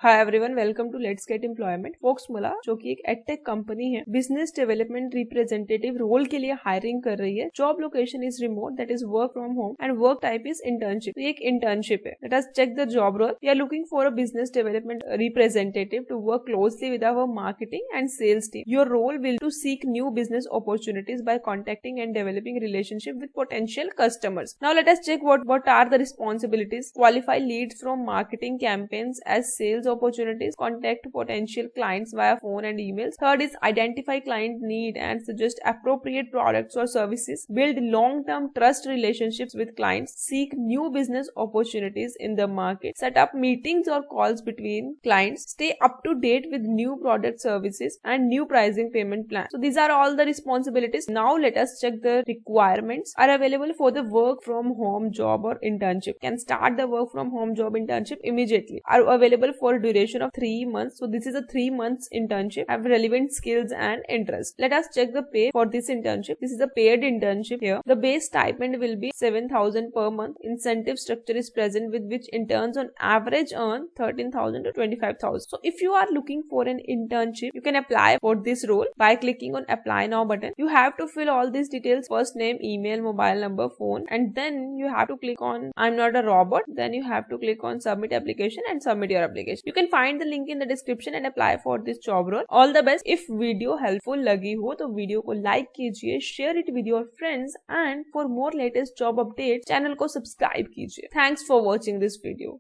Hi everyone, welcome to let's get employment. Foxmula जो कि एक एडटेक कंपनी है, बिजनेस डेवलपमेंट रिप्रेजेंटेटिव रोल के लिए हायरिंग कर रही है। Job location is remote, that is work from home, and work type is internship. तो ये एक इंटर्नशिप है। Let us check the job role. We are looking for a business development representative to work closely with our marketing and sales team. Your role will to seek new business opportunities by contacting and developing relationship with potential customers. Now let us check what are the responsibilities. Qualify leads from marketing campaigns as sales opportunities. Contact potential clients via phone and emails. Third is identify client need and suggest appropriate products or services. Build long-term trust relationships with clients. Seek new business opportunities in the market. Set up meetings or calls between clients. Stay up to date with new product services and new pricing payment plans. So these are all the responsibilities. Now let us check the requirements are available for the work from home job or internship. Can start the work from home job internship immediately. Are available for a duration of 3 months. So this is a 3 months internship. Have relevant skills and interest. Let us check the pay for this internship. This is a paid internship here. The base stipend will be 7,000 per month. Incentive structure is present with which interns on average earn 13,000 to 25,000. So if you are looking for an internship, you can apply for this role by clicking on apply now button. You have to fill all these details: first name, email, mobile number, phone, and then you have to click on I'm not a robot. Then you have to click on submit application and submit your application. You can find the link in the description and apply for this job role. All the best. If video helpful लगी हो तो video को like कीजिए, share it with your friends, and for more latest job update channel को subscribe कीजिए। Thanks for watching this video.